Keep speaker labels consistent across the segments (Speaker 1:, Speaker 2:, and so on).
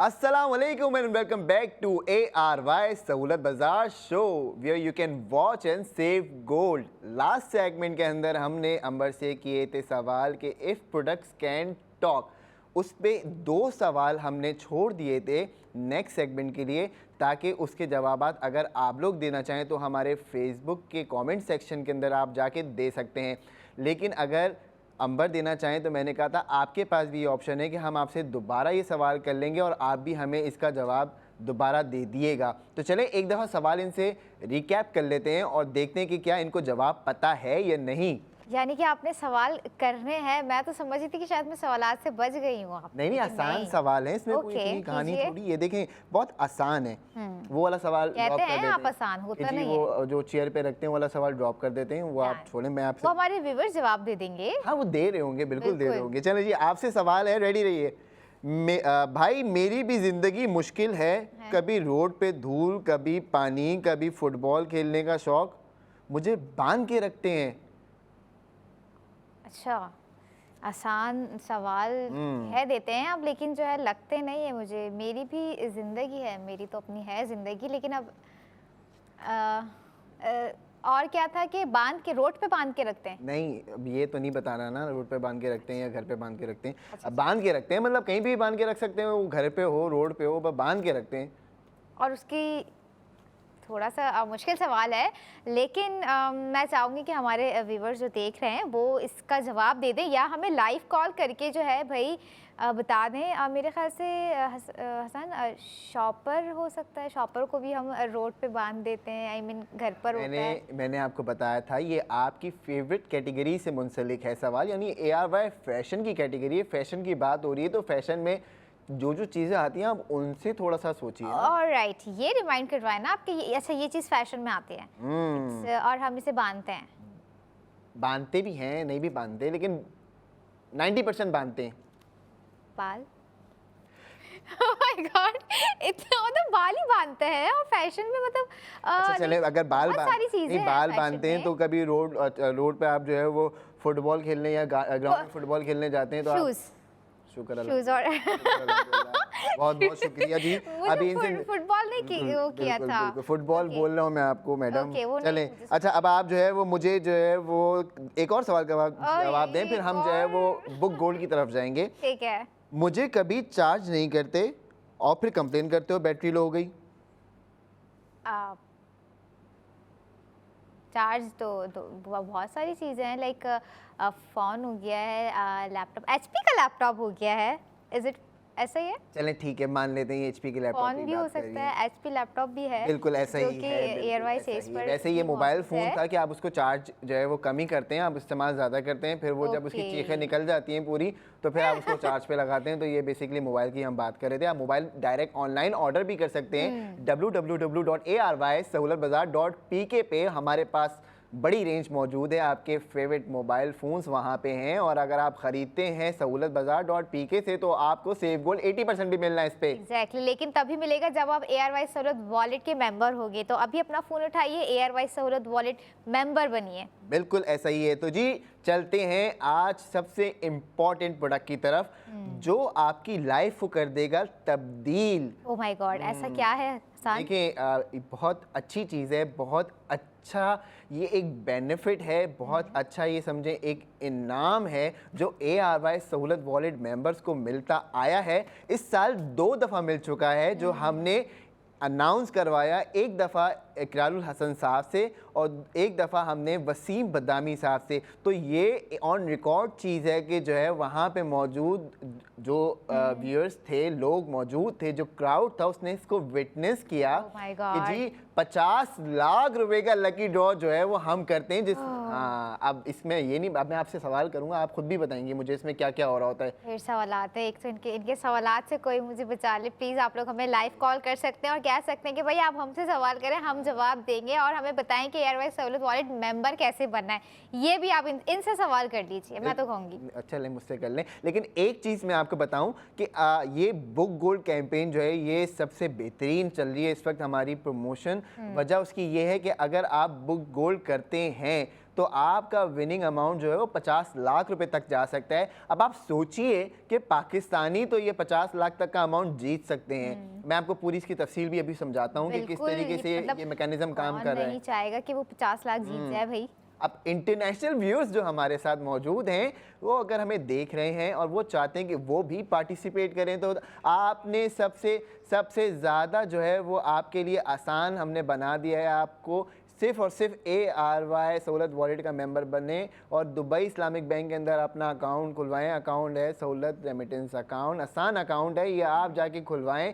Speaker 1: Assalamu alaikum and welcome back to ARY सहूलत बाजार show where you can watch and save gold. Last segment के अंदर हमने अंबर से किए थे सवाल कि इफ़ प्रोडक्ट्स कैन टॉक, उस पे 2 सवाल हमने छोड़ दिए थे नेक्स्ट सेगमेंट के लिए, ताकि उसके जवाबात अगर आप लोग देना चाहें तो हमारे फेसबुक के कमेंट सेक्शन के अंदर आप जाके दे सकते हैं। लेकिन अगर अंबर देना चाहें तो मैंने कहा था आपके पास भी ये ऑप्शन है कि हम आपसे दोबारा ये सवाल कर लेंगे और आप भी हमें इसका जवाब दोबारा दे दिएगा। तो चलें एक दफ़ा सवाल इनसे रिकैप कर लेते हैं और देखते हैं कि क्या इनको जवाब पता है या नहीं।
Speaker 2: यानी कि आपने सवाल करने हैं। मैं तो समझ रही थी कि शायद मैं सवालात से बच गई हूँ।
Speaker 1: नहीं, आसान सवाल है, इसमें कोई इतनी कहानी थोड़ी। ये देखें बहुत आसान है। वो वाला सवाल
Speaker 2: कहते हैं आप आसान होता नहीं है।
Speaker 1: वो जो चेयर पे रखते हैं वाला सवाल ड्रॉप कर देते हैं, वो आप छोड़ें, मैं आपसे,
Speaker 2: वो हमारे व्यूअर्स जवाब दे देंगे।
Speaker 1: हाँ वो दे रहे होंगे, बिल्कुल दे रहे होंगे। चलो जी, आपसे सवाल है, रेडी रहिए। भाई मेरी भी जिंदगी मुश्किल है, कभी रोड पे धूल, कभी पानी, कभी फुटबॉल खेलने का शौक, मुझे बांध के रखते हैं।
Speaker 2: अच्छा, आसान सवाल है देते हैं आप, लेकिन जो है लगते नहीं है मुझे। मेरी भी ज़िंदगी है, मेरी तो अपनी है ज़िंदगी, लेकिन अब और क्या था कि बांध के, रोड पे बांध के रखते हैं।
Speaker 1: नहीं, अब ये तो नहीं बताना ना रोड पे बांध के रखते हैं या घर पे बांध के रखते हैं। अब बांध के रखते हैं मतलब कहीं भी बांध के रख सकते हैं, वो घर पे हो, रोड पे हो, बांध के रखते हैं।
Speaker 2: और उसकी थोड़ा सा मुश्किल सवाल है, लेकिन मैं चाहूँगी कि हमारे व्यूवर्स जो देख रहे हैं वो इसका जवाब दे दें या हमें लाइव कॉल करके जो है भाई बता दें। मेरे ख्याल से हसन शॉपर हो सकता है, शॉपर को भी हम रोड पे बांध देते हैं, आई मीन घर पर होता है।
Speaker 1: मैंने आपको बताया था ये आपकी फेवरेट कैटेगरी से मुंसलिक है सवाल, यानी ARY फैशन की कैटेगरी है। फैशन की बात हो रही है तो फैशन में जो जो चीज़ें आती हैं आप उनसे थोड़ा सा सोचिए।
Speaker 2: ऑलराइट, ये रिमाइंड करवाए ना आपके, अच्छा ये चीज़ फैशन में आती है और हम इसे बांधते हैं।
Speaker 1: बांधते भी हैं, नहीं भी बांधते, लेकिन 90% बांधते हैं।
Speaker 2: बाल oh my God, इतना मतलब बाल ही बांधते हैं और फैशन में मतलब
Speaker 1: अच्छा चले, अगर बाल बांधते हैं तो कभी रोड पे आप जो है वो फुटबॉल खेलने या ग्राउंड में फुटबॉल खेलने जाते हैं तो शुक्र अल्लाह, बहुत बहुत शुक्रिया जी। अभी इनसे
Speaker 2: फुटबॉल नहीं वो किया था,
Speaker 1: फुटबॉल बोल रहा हूँ मैं आपको मैडम। चलें, अच्छा अब आप जो है वो मुझे जो है वो एक और सवाल का जवाब दें, फिर हम जो है वो बुक गोल्ड की तरफ जाएंगे।
Speaker 2: ठीक है।
Speaker 1: मुझे कभी चार्ज नहीं करते और फिर कंप्लेन करते हो बैटरी लो हो गई।
Speaker 2: चार्ज तो बहुत सारी चीज़ें हैं, लाइक फ़ोन हो गया है, लैपटॉप, HP का लैपटॉप हो गया है, इज़ इट ऐसा ही है?
Speaker 1: चलें ठीक है, मान लेते हैं HP के लैपटॉप
Speaker 2: फ़ोन भी हो सकता है, HP लैपटॉप भी है,
Speaker 1: बिल्कुल ऐसा ही है।
Speaker 2: ARY सेल्स पर
Speaker 1: वैसे ये मोबाइल फ़ोन था कि आप उसको चार्ज जो है वो कम ही करते हैं, आप इस्तेमाल ज़्यादा करते हैं, फिर वो जब उसकी चीखें निकल जाती हैं पूरी तो फिर आप उसको चार्ज पे लगाते हैं। तो ये बेसिकली मोबाइल की हम बात कर रहे थे। आप मोबाइल डायरेक्ट ऑनलाइन ऑर्डर भी कर सकते हैं www.arysahulatbazaar.pk पे। हमारे पास बड़ी रेंज मौजूद है, आपके फेवरेट मोबाइल फ़ोन्स वहाँ पे हैं, और अगर आप ख़रीदते हैं sahulatbazaar.pk से तो आपको सेव गोल्ड 80% भी मिलना है इस पे।
Speaker 2: एग्जैक्टली, लेकिन तभी मिलेगा जब आप ARY सहूलत वॉलेट के मेंबर होंगे। तो अभी अपना फ़ोन उठाइए, ARY सहूलत वॉलेट मेंबर बनिए।
Speaker 1: बिल्कुल ऐसा ही है। तो जी चलते हैं आज सबसे इम्पोर्टेंट प्रोडक्ट की तरफ जो आपकी लाइफ को कर देगा तब्दील।
Speaker 2: ओह माय गॉड, ऐसा क्या है?
Speaker 1: देखिए बहुत अच्छी चीज़ है, बहुत अच्छा ये एक बेनिफिट है, बहुत अच्छा ये समझें एक इनाम है जो ARY सहूलत वॉलेट मेंबर्स को मिलता आया है। इस साल 2 दफ़ा मिल चुका है, जो हमने अनाउंस करवाया, एक दफ़ा इकरारुल हसन साहब से और एक दफ़ा हमने वसीम बदामी साहब से। तो ये ऑन रिकॉर्ड चीज़ है कि जो है वहाँ पे मौजूद जो व्यूअर्स थे, लोग मौजूद थे, जो क्राउड था उसने इसको विटनेस किया कि जी 50 लाख रुपए का लकी ड्रॉ जो है वो हम करते हैं। हाँ, अब इसमें ये नहीं, अब मैं आपसे सवाल करूँगा, आप खुद भी बताएंगे मुझे इसमें क्या क्या हो रहा होता है।
Speaker 2: फिर सवालात है, एक तो इनके सवालात से कोई मुझे बचा ले प्लीज़। आप लोग हमें लाइव कॉल कर सकते हैं और कह सकते हैं कि भाई आप हमसे सवाल करें, हम जवाब देंगे, और हमें बताएं कि ARY सहूलत वॉलेट मेंबर कैसे बनना है। ये भी आप इनसे सवाल कर लीजिए, मैं तो कहूँगी।
Speaker 1: अच्छा लें, मुझसे कर लें, लेकिन एक चीज़ मैं आपको बताऊं कि ये बुक गोल्ड कैंपेन जो है ये सबसे बेहतरीन चल रही है इस वक्त हमारी प्रमोशन। वजह उसकी ये है कि अगर आप बुक गोल्ड करते हैं तो आपका विनिंग अमाउंट जो है वो 50 लाख रुपए तक जा सकता है। अब आप सोचिए कि पाकिस्तानी तो ये 50 लाख तक का अमाउंट जीत सकते हैं। मैं आपको पूरी इसकी तफसील भी अभी समझाता हूँ कि किस
Speaker 2: बिल्कुल,
Speaker 1: तरीके से
Speaker 2: मतलब
Speaker 1: ये मैकेनिज्म काम
Speaker 2: कौन
Speaker 1: कर रहा है।
Speaker 2: नहीं चाहेगा कि वो 50 लाख जीत जाए भाई।
Speaker 1: अब इंटरनेशनल व्यूअर्स जो हमारे साथ मौजूद हैं वो अगर हमें देख रहे हैं और वो चाहते हैं कि वो भी पार्टिसिपेट करें, तो आपने सबसे ज़्यादा जो है वो आपके लिए आसान हमने बना दिया है। आपको सिर्फ और सिर्फ ARY सहूलत वॉलेट का मेंबर बने और दुबई इस्लामिक बैंक के अंदर अपना अकाउंट खुलवाएं। अकाउंट है सहूलत रेमिटेंस अकाउंट, आसान अकाउंट है, ये आप जाके खुलवाएं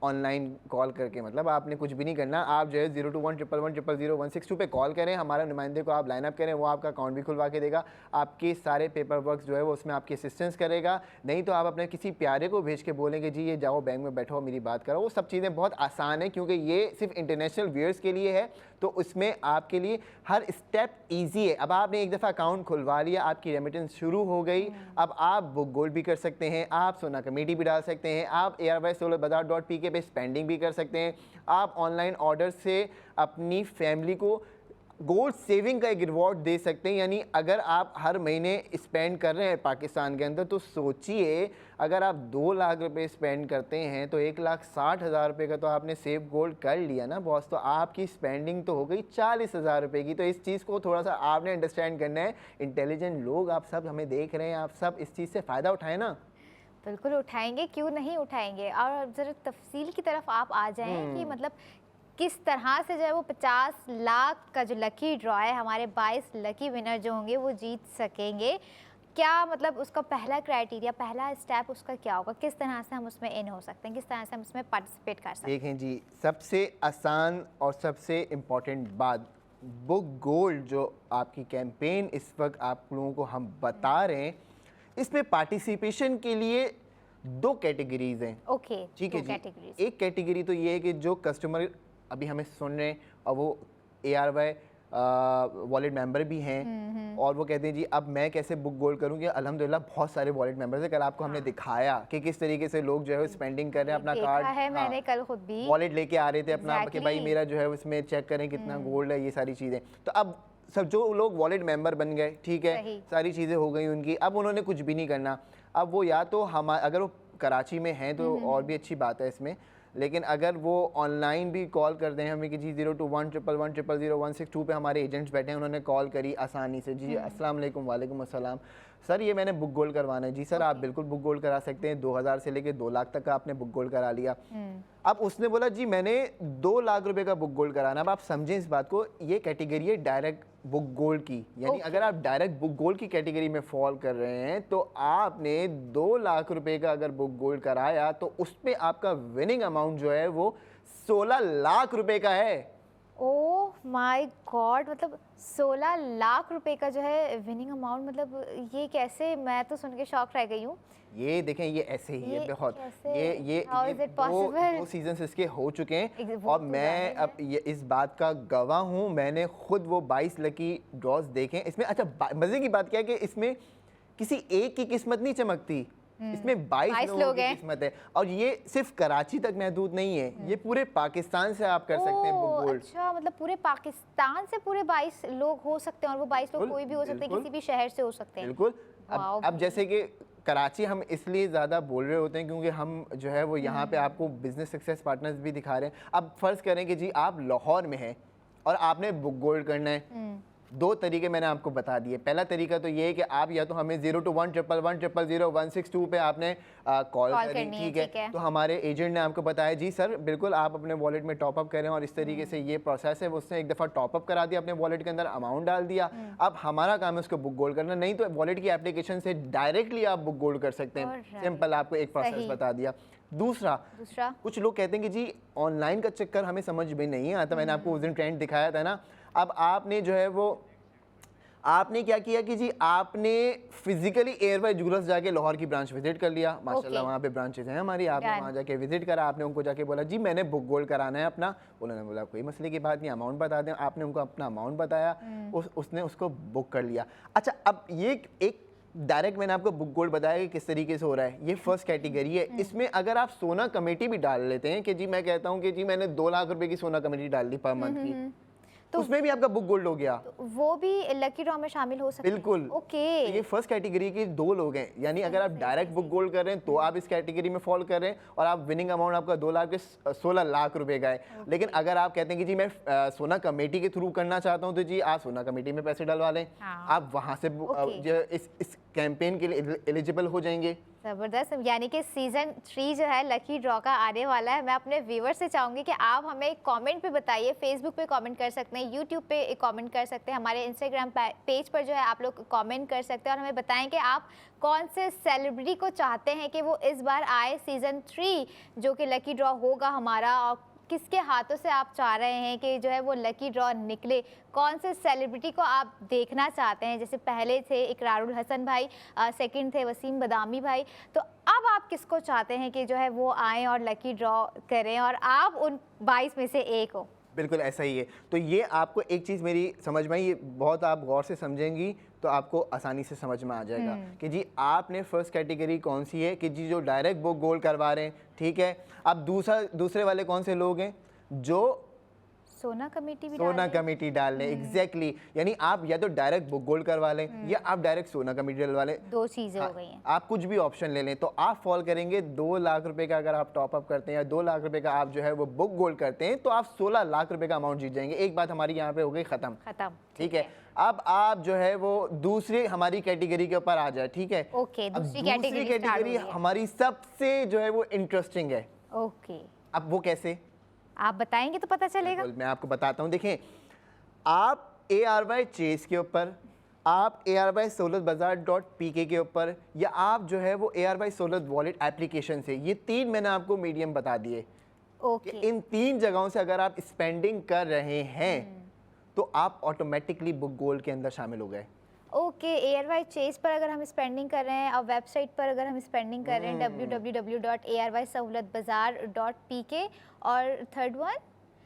Speaker 1: ऑनलाइन कॉल करके। मतलब आपने कुछ भी नहीं करना, आप जो है 02111000162 पे कॉल करें, हमारा नुमाइंदे को आप लाइन अप करें, वो आपका अकाउंट भी खुलवा के देगा, आपके सारे पेपर वर्क जो है वो उसमें आपकी असिस्टेंस करेगा। नहीं तो आप अपने किसी प्यारे को भेज के बोलेंगे जी ये जाओ बैंक में बैठो मेरी बात करो। वो सब चीज़ें बहुत आसान है क्योंकि ये सिर्फ इंटरनेशनल व्यूअर्स के लिए है, तो उसमें आपके लिए हर स्टेप ईजी है। अब आपने एक दफ़ा अकाउंट खुलवा लिया, आपकी रेमिटेंस शुरू हो गई। अब आप बुक गोल्ड भी कर सकते हैं, आप सोना कमेटी भी डाल सकते हैं, आप ARY पे स्पेंडिंग भी कर सकते हैं, आप ऑनलाइन ऑर्डर से अपनी फैमिली को गोल्ड सेविंग का एक रिवॉर्ड दे सकते हैं। यानी अगर आप हर महीने स्पेंड कर रहे हैं पाकिस्तान के अंदर, तो सोचिए अगर आप 2 लाख रुपए स्पेंड करते हैं तो 1,60,000 रुपये का तो आपने सेव गोल्ड कर लिया ना बॉस। तो आपकी स्पेंडिंग तो हो गई 40,000 रुपये की। तो इस चीज़ को थोड़ा सा आपने अंडरस्टैंड करना है। इंटेलिजेंट लोग आप सब हमें देख रहे हैं, आप सब इस चीज़ से फ़ायदा उठाएं ना।
Speaker 2: बिल्कुल उठाएंगे, क्यों नहीं उठाएंगे। और ज़रा तफसील की तरफ आप आ जाएं कि मतलब किस तरह से जो है वो 50 लाख का जो लकी ड्रॉ है, हमारे 22 लकी विनर जो होंगे वो जीत सकेंगे। क्या मतलब उसका पहला क्राइटेरिया, पहला स्टेप उसका क्या होगा, किस तरह से हम उसमें इन हो सकते हैं, किस तरह से हम उसमें पार्टिसिपेट कर सकते हैं?
Speaker 1: देखें जी, सबसे आसान और सबसे इम्पॉर्टेंट बात, बुक गोल्ड जो आपकी कैंपेन इस वक्त आप लोगों को हम बता रहे हैं, इसमें पार्टिसिपेशन के लिए 2 कैटेगरीज हैं।
Speaker 2: ओके,
Speaker 1: ठीक है जी।
Speaker 2: कैटेगरीज।
Speaker 1: एक कैटेगरी तो ये है कि जो कस्टमर अभी हमें सुन रहे हैं और वो ARY वॉलेट मेंबर भी हैं और वो कहते हैं जी अब मैं कैसे बुक गोल्ड करूँगी। अल्हम्दुलिल्लाह बहुत सारे वॉलेट मेंबर्स हैं। कल आपको हमने दिखाया कि किस तरीके से लोग जो है स्पेंडिंग कर रहे हैं, अपना
Speaker 2: देखा
Speaker 1: कार्ड
Speaker 2: है मैंने कल खुद भी।
Speaker 1: वॉलेट लेके आ रहे थे अपना कि भाई
Speaker 2: Exactly.
Speaker 1: मेरा जो है उसमें चेक करें कितना गोल्ड है, ये सारी चीज़ें। तो अब सब जो लोग वॉलेट मेंबर बन गए, ठीक है,
Speaker 2: सही।
Speaker 1: सारी चीज़ें हो गई उनकी, अब उन्होंने कुछ भी नहीं करना। अब वो या तो हम अगर वो कराची में हैं तो और भी अच्छी बात है इसमें, लेकिन अगर वो ऑनलाइन भी कॉल कर दें हमें कि जी 02111000162 पे हमारे एजेंट्स बैठे हैं, उन्होंने कॉल करी आसानी से, जी अस्सलाम वालेकुम। वालेकुम अस्सलाम सर, ये मैंने बुक गोल्ड करवाना है। जी सर आप बिल्कुल बुक गोल्ड करा सकते हैं। 2000 से लेके 2 लाख तक का आपने बुक गोल्ड करा लिया। अब उसने बोला जी मैंने 2 लाख रुपए का बुक गोल्ड कराना। अब आप समझें इस बात को, ये कैटेगरी है डायरेक्ट बुक गोल्ड की। यानी अगर आप डायरेक्ट बुक गोल्ड की कैटेगरी में फॉल कर रहे हैं तो आपने 2 लाख रुपए का अगर बुक गोल्ड कराया तो उस पर आपका विनिंग अमाउंट जो है वो 16 लाख रुपए का है।
Speaker 2: ओह माय गॉड, मतलब 16 लाख रुपए का जो है विनिंग अमाउंट, मतलब ये कैसे, मैं तो सुन के शॉक रह गई हूँ।
Speaker 1: ये देखें, ये ऐसे ही है बहुत।
Speaker 2: कैसे?
Speaker 1: ये
Speaker 2: How is it possible?
Speaker 1: 2 seasons इसके हो चुके हैं
Speaker 2: वो
Speaker 1: और
Speaker 2: तो
Speaker 1: मैं
Speaker 2: जाहिर
Speaker 1: अब ये इस बात का गवाह हूँ। मैंने खुद वो 22 लकी ड्रॉज देखे इसमें। अच्छा मजे की बात क्या है कि इसमें किसी एक की किस्मत नहीं चमकती, इसमें 22 लोगों
Speaker 2: लोग
Speaker 1: की
Speaker 2: हैं।
Speaker 1: किस्मत है। और ये सिर्फ कराची तक महदूद नहीं है, ये पूरे पाकिस्तान से आप कर सकते हैं बुक
Speaker 2: ओह,
Speaker 1: गोल्ड।
Speaker 2: अच्छा, मतलब पूरे पाकिस्तान से पूरे 22 लोग हो सकते हैं, और वो 22 लोग
Speaker 1: बिल्कुल,
Speaker 2: कोई भी हो सकते हैं,
Speaker 1: बिल्कुल।
Speaker 2: किसी भी शहर से हो सकते हैं।
Speaker 1: बिल्कुल।
Speaker 2: वाओ
Speaker 1: अब जैसे कि कराची हम इसलिए ज़्यादा बोल रहे होते हैं क्योंकि हम जो है वो यहाँ पे आपको बिजनेस सक्सेस पार्टनर्स भी दिखा रहे हैं। अब फ़र्ज़ करें कि जी आप लाहौर में हैं और आपने बुक गोल्ड करना है। 2 तरीके मैंने आपको बता दिए। पहला तरीका तो ये है कि आप या तो हमें 02111000162 पे आपने कॉल करी,
Speaker 2: करनी है,
Speaker 1: ठीक
Speaker 2: ठीक
Speaker 1: है।
Speaker 2: है।
Speaker 1: तो हमारे एजेंट ने आपको बताया जी सर बिल्कुल आप अपने वॉलेट में टॉप अप करें और इस तरीके से ये प्रोसेस है। उसने एक दफ़ा टॉप अप करा दिया, अपने वॉलेट के अंदर अमाउंट डाल दिया। अब हमारा काम है उसको बुक गोल्ड करना। नहीं तो वॉलेट की एप्लीकेशन से डायरेक्टली आप बुक गोल्ड कर सकते हैं।
Speaker 2: Alright.
Speaker 1: सिंपल, आपको एक प्रोसेस
Speaker 2: सही।
Speaker 1: बता दिया। दूसरा, कुछ लोग कहते हैं कि जी ऑनलाइन का चक्कर हमें समझ में नहीं आता। मैंने आपको उस दिन ट्रेंड दिखाया था ना। अब आपने जो है वो आपने क्या किया कि जी आपने फिजिकली ARY ज्वेलर्स जाके लाहौर की ब्रांच विजिट कर लिया। माशाल्लाह वहाँ पे ब्रांचेस हैं हमारी। आपने वहाँ जाके विजिट करा, आपने उनको जाके बोला जी मैंने बुक गोल्ड कराना है अपना। उन्होंने बोला कोई मसले की बात नहीं, अमाउंट बता दें। आपने उनको अपना अमाउंट बताया, उसने उसको बुक कर लिया। अच्छा, अब ये एक डायरेक्ट मैंने आपको बुक गोल्ड बताया कि किस तरीके से हो रहा है। ये फर्स्ट कैटेगरी है। इसमें अगर आप सोना कमेटी भी डाल लेते हैं कि जी मैं कहता हूँ कि जी मैंने 2 लाख रुपए की सोना कमेटी डाल दी पर मंथ की,
Speaker 2: तो
Speaker 1: उसमें भी आपका बुक गोल्ड हो गया।
Speaker 2: वो भी लकी ड्रॉ में शामिल हो सकते हैं?
Speaker 1: बिल्कुल।
Speaker 2: ओके।
Speaker 1: तो ये फर्स्ट कैटेगरी के 2 लोग हैं, यानी अगर आप डायरेक्ट बुक गोल्ड कर रहे हैं तो आप इस कैटेगरी में फॉल कर रहे हैं और आप विनिंग अमाउंट आपका 2 लाख के 16 लाख रुपए का है। लेकिन अगर आप कहते हैं कि जी मैं सोना कमेटी के थ्रू करना चाहता हूं, तो जी आप सोना कमेटी में पैसे डलवा लें।
Speaker 2: हाँ।
Speaker 1: आप वहां से जो इस कैंपेन के लिए एलिजिबल हो जाएंगे।
Speaker 2: ज़बरदस्त, यानी कि सीज़न 3 जो है लकी ड्रॉ का आने वाला है। मैं अपने व्यूवर से चाहूँगी कि आप हमें कमेंट पे बताइए, फेसबुक पे कमेंट कर सकते हैं, यूट्यूब पे कमेंट कर सकते हैं, हमारे इंस्टाग्राम पेज पर जो है आप लोग कमेंट कर सकते हैं और हमें बताएं कि आप कौन से सेलिब्रिटी को चाहते हैं कि वो इस बार आए सीज़न 3 जो कि लकी ड्रॉ होगा हमारा, और किसके हाथों से आप चाह रहे हैं कि जो है वो लकी ड्रॉ निकले, कौन से सेलिब्रिटी को आप देखना चाहते हैं। जैसे पहले थे इकरारुल हसन भाई, सेकंड थे वसीम बदामी भाई, तो अब आप किसको चाहते हैं कि जो है वो आएँ और लकी ड्रॉ करें और आप उन 22 में से एक हो?
Speaker 1: बिल्कुल ऐसा ही है। तो ये आपको एक चीज़ मेरी समझ में आई, ये बहुत आप गौर से समझेंगी तो आपको आसानी से समझ में आ जाएगा कि जी आपने फर्स्ट कैटेगरी कौन सी है, कि जी जो डायरेक्ट बुक गोल्ड करवा रहे हैं, ठीक है। अब दूसरे वाले कौन से लोग हैं जो
Speaker 2: सोना कमेटी भी
Speaker 1: सोना कमेटी डाल लें। एग्जैक्टली, यानी आप या तो डायरेक्ट बुक गोल्ड करवा लें या आप डायरेक्ट सोना कमेटी डलवा लें।
Speaker 2: 2 चीज़ें हो गई हैं।
Speaker 1: आप कुछ भी ऑप्शन ले लें तो आप फॉल करेंगे 2 लाख रुपए का। अगर आप टॉप अप करते हैं या 2 लाख रुपए का आप जो है वो बुक गोल्ड करते हैं तो आप 16 लाख रुपए का अमाउंट जीत जाएंगे। एक बात हमारी यहाँ पे हो गई खत्म।
Speaker 2: ठीक
Speaker 1: है। अब आप जो है वो दूसरी हमारी कैटेगरी के ऊपर आ जाए, ठीक है।
Speaker 2: ओके,
Speaker 1: अब
Speaker 2: दूसरी
Speaker 1: कैटेगरी हमारी सबसे जो है वो इंटरेस्टिंग है।
Speaker 2: ओके,
Speaker 1: अब वो कैसे,
Speaker 2: आप बताएंगे तो पता चलेगा।
Speaker 1: मैं आपको बताता हूँ। देखें, आप ARY चेस के ऊपर, आप ARY सहूलतबाजार.pk के ऊपर, या आप जो है वो ARY सहूलत वॉलेट एप्लीकेशन से, ये 3 मैंने आपको मीडियम बता दिए कि इन 3 जगहों से अगर आप स्पेंडिंग कर रहे हैं तो आप ऑटोमेटिकली बुक गोल्ड के अंदर शामिल हो गए।
Speaker 2: ओके, ARY चेस पर अगर हम स्पेंडिंग कर रहे हैं और वेबसाइट पर अगर हम स्पेंडिंग कर रहे हैं www.arysahulatbazaar.pk, और थर्ड वन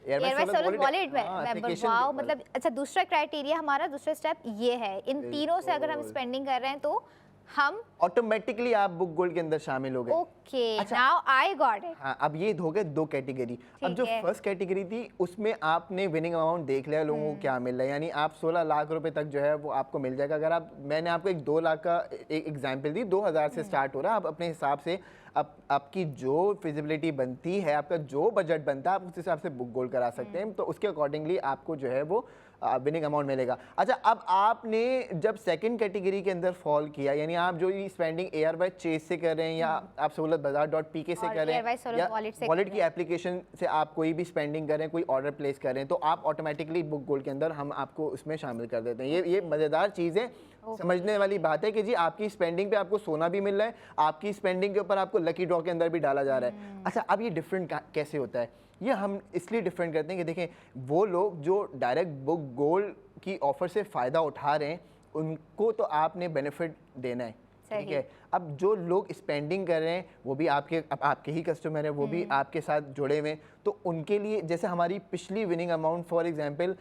Speaker 2: ARY सहूलत वॉलेट मेंबर। वाओ, मतलब अच्छा, दूसरा क्राइटेरिया हमारा, दूसरा स्टेप ये है, इन तीनों से अगर हम स्पेंडिंग कर रहे हैं तो हम
Speaker 1: ऑटोमेटिकली आप बुक गोल्ड के अंदर शामिल हो गए।
Speaker 2: Okay, now I got it.
Speaker 1: हाँ, अब ये हो गए 2 कैटेगरी। अब जो फर्स्ट कैटेगरी थी उसमें आपने विनिंग अमाउंट देख लिया लोगों को क्या मिल रहा है, यानी आप 16 लाख रुपए तक जो है वो आपको मिल जाएगा। अगर आप, मैंने आपको एक 2 लाख का एक एग्जाम्पल दी, 2000 से स्टार्ट हो रहा है। आप अपने हिसाब से आपकी जो फिजिबिलिटी बनती है, आपका जो बजट बनता है, आप उस हिसाब से बुक गोल्ड करा सकते हैं। तो उसके अकॉर्डिंगली आपको जो है वो विनिंग अमाउंट मिलेगा। अच्छा, अब आपने जब सेकंड कैटेगरी के अंदर फॉल किया, यानी आप जो ये स्पेंडिंग ARY चेस से कर रहे हैं या आप सहूलतबाजार.pk से कर रहे हैं या वॉलेट की एप्लीकेशन से आप कोई भी स्पेंडिंग कर रहे हैं, कोई ऑर्डर प्लेस कर रहे हैं, तो आप ऑटोमेटिकली बुक गोल्ड के अंदर हम आपको उसमें शामिल कर देते हैं। ये मज़ेदार चीज़ है, समझने वाली बात है कि जी आपकी स्पेंडिंग पे आपको सोना भी मिल रहा है, आपकी स्पेंडिंग के ऊपर आपको लकी ड्रॉ के अंदर भी डाला जा रहा है। अच्छा, अब ये डिफरेंट कैसे होता है? ये हम इसलिए डिफरेंट करते हैं कि देखें, वो लोग जो डायरेक्ट बुक गोल्ड की ऑफर से फ़ायदा उठा रहे हैं उनको तो आपने बेनिफिट देना है, ठीक है। अब जो लोग स्पेंडिंग कर रहे हैं वो भी आपके ही कस्टमर हैं, वो भी आपके साथ जुड़े हुए हैं, तो उनके लिए जैसे हमारी पिछली winning amount for example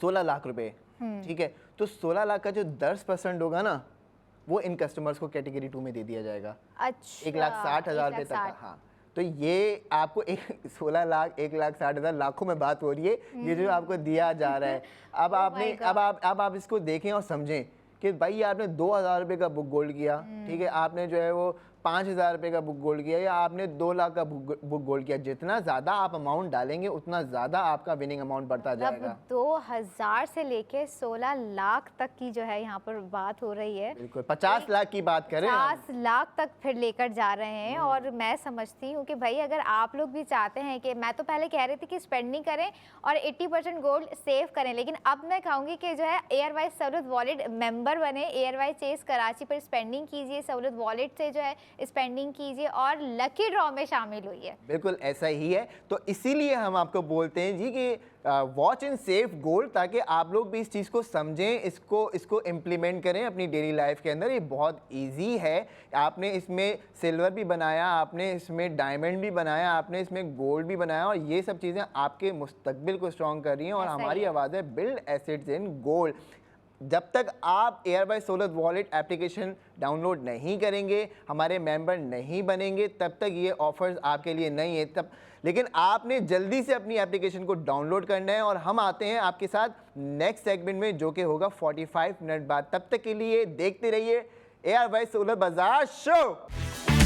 Speaker 1: 16 lakh रुपए, ठीक है। तो 16 लाख का जो 10% होगा ना, वो इन कस्टमर्स को कैटेगरी 2 में दे दिया जाएगा।
Speaker 2: अच्छा,
Speaker 1: 1,60,000 रुपये तक का। हाँ, तो ये आपको 16 लाख 1,60,000 लाखों में बात हो रही है, ये जो आपको दिया जा रहा है। अब आपने अब आप इसको देखें और समझें कि भाई आपने 2,000 रुपये का बुक गोल्ड किया, ठीक है, आपने जो है वो 5,000 रुपये का बुक गोल्ड किया या आपने 2 लाख का बुक गोल्ड किया। जितना ज़्यादा आप अमाउंट डालेंगे उतना ज़्यादा आपका विनिंग अमाउंट बढ़ता जाएगा।
Speaker 2: 2,000 से लेके 16 लाख तक की जो है यहाँ पर बात हो रही है।
Speaker 1: बिल्कुल, 50 लाख की बात करें,
Speaker 2: 50 लाख तक फिर लेकर जा रहे हैं। और मैं समझती हूँ कि भाई अगर आप लोग भी चाहते हैं कि, मैं तो पहले कह रही थी कि स्पेंडिंग करें और 80% गोल्ड सेव करें, लेकिन अब मैं कहूँगी कि जो है ARY सहूलत वॉलेट मेंबर बने, ARY चेस कराची पर स्पेंडिंग कीजिए, सहूलत वॉलेट से जो है स्पेंडिंग कीजिए और लकी ड्रॉ में शामिल हुई है।
Speaker 1: बिल्कुल ऐसा ही है। तो इसीलिए हम आपको बोलते हैं जी कि वॉच एंड सेव गोल्ड, ताकि आप लोग भी इस चीज़ को समझें, इसको इम्प्लीमेंट करें अपनी डेली लाइफ के अंदर। ये बहुत इजी है। आपने इसमें सिल्वर भी बनाया, आपने इसमें डायमंड भी बनाया, आपने इसमें गोल्ड भी बनाया, और ये सब चीज़ें आपके मुस्तकबिल को स्ट्रॉन्ग कर रही हैं। और हमारी आवाज़ है बिल्ड एसेट्स इन गोल्ड। जब तक आप ARY सहूलत वॉलेट एप्लीकेशन डाउनलोड नहीं करेंगे, हमारे मेंबर नहीं बनेंगे, तब तक ये ऑफर्स आपके लिए नहीं है। तब लेकिन आपने जल्दी से अपनी एप्लीकेशन को डाउनलोड करना है और हम आते हैं आपके साथ नेक्स्ट सेगमेंट में जो कि होगा 45 मिनट बाद। तब तक के लिए देखते रहिए ARY सोलर बाजार शो।